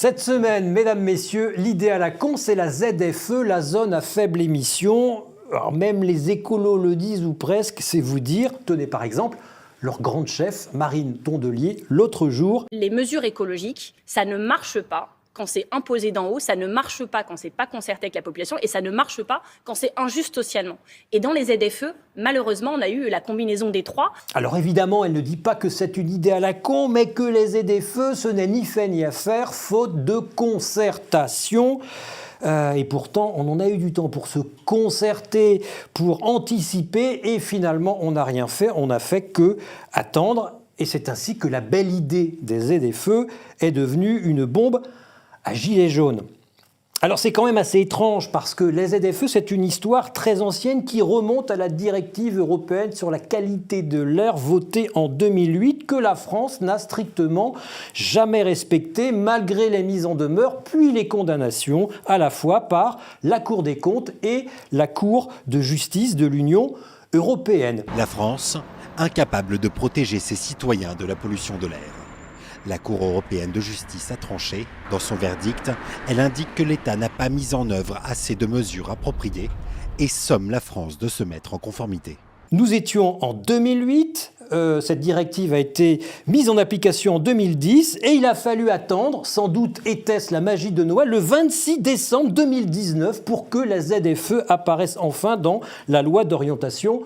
Cette semaine, mesdames, messieurs, l'idée à la con, c'est la ZFE, la zone à faible émission. Alors même les écolos le disent ou presque, c'est vous dire. Tenez par exemple leur grande chef, Marine Tondelier, l'autre jour. Les mesures écologiques, ça ne marche pas quand c'est imposé d'en haut, ça ne marche pas quand c'est pas concerté avec la population et ça ne marche pas quand c'est injuste socialement. Et dans les ZFE, malheureusement, on a eu la combinaison des trois. Alors évidemment, elle ne dit pas que c'est une idée à la con, mais que les ZFE, ce n'est ni fait ni à faire, faute de concertation. Et pourtant, on en a eu du temps pour se concerter, pour anticiper, et finalement, on n'a rien fait. On n'a fait que attendre. Et c'est ainsi que la belle idée des ZFE est devenue une bombe à gilets jaunes. Alors c'est quand même assez étrange parce que les ZFE, c'est une histoire très ancienne qui remonte à la directive européenne sur la qualité de l'air votée en 2008 que la France n'a strictement jamais respectée malgré les mises en demeure puis les condamnations à la fois par la Cour des comptes et la Cour de justice de l'Union européenne. La France, incapable de protéger ses citoyens de la pollution de l'air. La Cour européenne de justice a tranché. Dans son verdict, elle indique que l'État n'a pas mis en œuvre assez de mesures appropriées et somme la France de se mettre en conformité. Nous étions en 2008, cette directive a été mise en application en 2010 et il a fallu attendre, sans doute était-ce la magie de Noël, le 26 décembre 2019 pour que la ZFE apparaisse enfin dans la loi d'orientation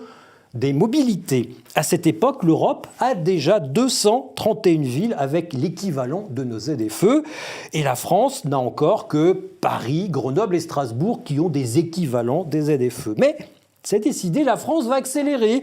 des mobilités. À cette époque, l'Europe a déjà 231 villes avec l'équivalent de nos ZFE et la France n'a encore que Paris, Grenoble et Strasbourg qui ont des équivalents des ZFE. Mais c'est décidé, la France va accélérer.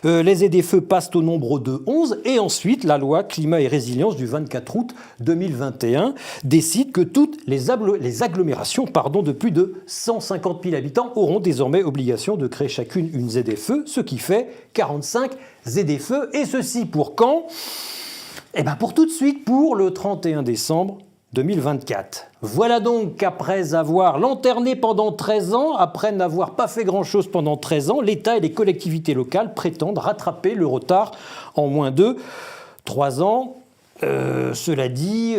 Les ZFE passent au nombre de 11 et ensuite la loi Climat et Résilience du 24 août 2021 décide que toutes les agglomérations de plus de 150 000 habitants auront désormais obligation de créer chacune une ZFE, ce qui fait 45 ZFE. Et ceci pour quand ? Eh bien pour tout de suite, pour le 31 décembre 2024. Voilà donc qu'après avoir lanterné pendant 13 ans, après n'avoir pas fait grand-chose pendant 13 ans, l'État et les collectivités locales prétendent rattraper le retard en moins de 3 ans. Cela dit,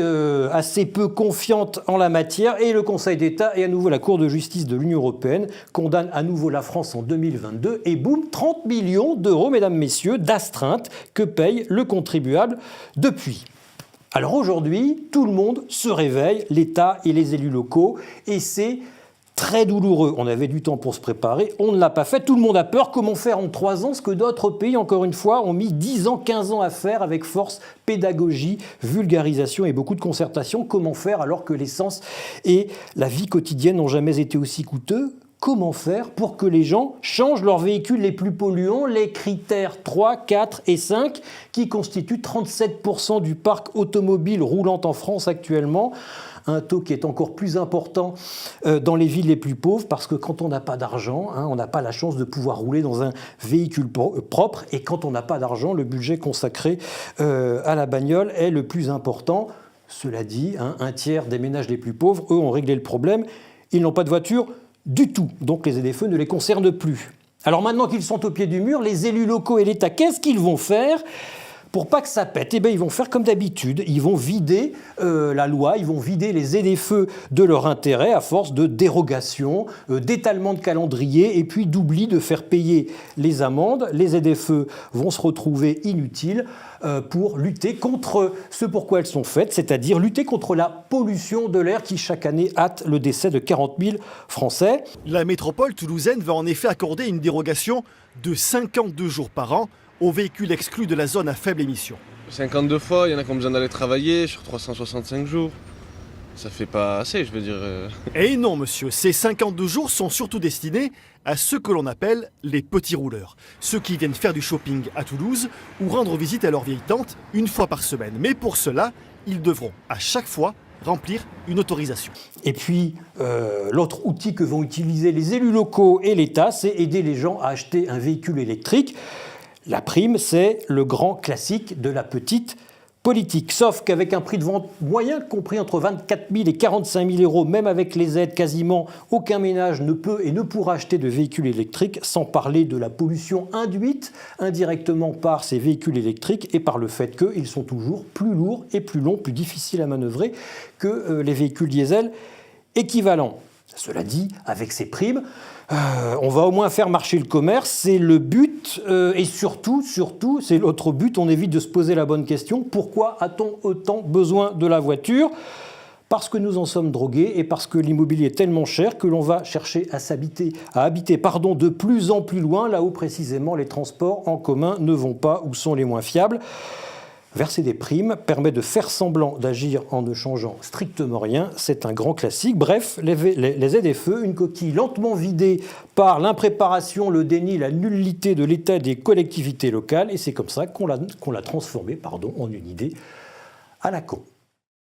assez peu confiante en la matière et le Conseil d'État et à nouveau la Cour de justice de l'Union européenne condamnent à nouveau la France en 2022 et boum, 30 millions d'euros, mesdames, messieurs, d'astreinte que paye le contribuable depuis. Alors aujourd'hui, tout le monde se réveille, l'État et les élus locaux, et c'est très douloureux. On avait du temps pour se préparer, on ne l'a pas fait. Tout le monde a peur. Comment faire en 3 ans ce que d'autres pays, encore une fois, ont mis 10 ans, 15 ans à faire avec force, pédagogie, vulgarisation et beaucoup de concertation. Comment faire alors que l'essence et la vie quotidienne n'ont jamais été aussi coûteux ? Comment faire pour que les gens changent leurs véhicules les plus polluants, les critères 3, 4 et 5, qui constituent 37% du parc automobile roulant en France actuellement, un taux qui est encore plus important dans les villes les plus pauvres, parce que quand on n'a pas d'argent, on n'a pas la chance de pouvoir rouler dans un véhicule propre, et quand on n'a pas d'argent, le budget consacré à la bagnole est le plus important. Cela dit, un tiers des ménages les plus pauvres, eux, ont réglé le problème, ils n'ont pas de voiture du tout, donc les ZFE ne les concernent plus. Alors maintenant qu'ils sont au pied du mur, les élus locaux et l'État, qu'est-ce qu'ils vont faire pour pas que ça pète? Eh bien, ils vont faire comme d'habitude, ils vont vider la loi, ils vont vider les ZFE de leur intérêt à force de dérogations, d'étalement de calendrier et puis d'oubli de faire payer les amendes. Les ZFE vont se retrouver inutiles pour lutter contre ce pourquoi elles sont faites, c'est-à-dire lutter contre la pollution de l'air qui chaque année hâte le décès de 40 000 Français. La métropole toulousaine va en effet accorder une dérogation de 52 jours par an aux véhicules exclus de la zone à faible émission. 52 fois, il y en a qui ont besoin d'aller travailler sur 365 jours. Ça fait pas assez, je veux dire. Et non, monsieur, ces 52 jours sont surtout destinés à ceux que l'on appelle les petits rouleurs. Ceux qui viennent faire du shopping à Toulouse ou rendre visite à leur vieille tante une fois par semaine. Mais pour cela, ils devront à chaque fois remplir une autorisation. Et puis, l'autre outil que vont utiliser les élus locaux et l'État, c'est aider les gens à acheter un véhicule électrique. La prime, c'est le grand classique de la petite politique. Sauf qu'avec un prix de vente moyen compris entre 24 000 et 45 000 euros, même avec les aides, quasiment aucun ménage ne peut et ne pourra acheter de véhicules électriques, sans parler de la pollution induite indirectement par ces véhicules électriques et par le fait qu'ils sont toujours plus lourds et plus longs, plus difficiles à manœuvrer que les véhicules diesel équivalents. Cela dit, avec ces primes, on va au moins faire marcher le commerce, c'est le but, et surtout, c'est l'autre but, on évite de se poser la bonne question, pourquoi a-t-on autant besoin de la voiture ? Parce que nous en sommes drogués et parce que l'immobilier est tellement cher que l'on va chercher à habiter de plus en plus loin, là où précisément les transports en commun ne vont pas ou sont les moins fiables. Verser des primes permet de faire semblant d'agir en ne changeant strictement rien. C'est un grand classique. Bref, les ZFE, une coquille lentement vidée par l'impréparation, le déni, la nullité de l'État et des collectivités locales. Et c'est comme ça qu'on l'a transformée en une idée à la con.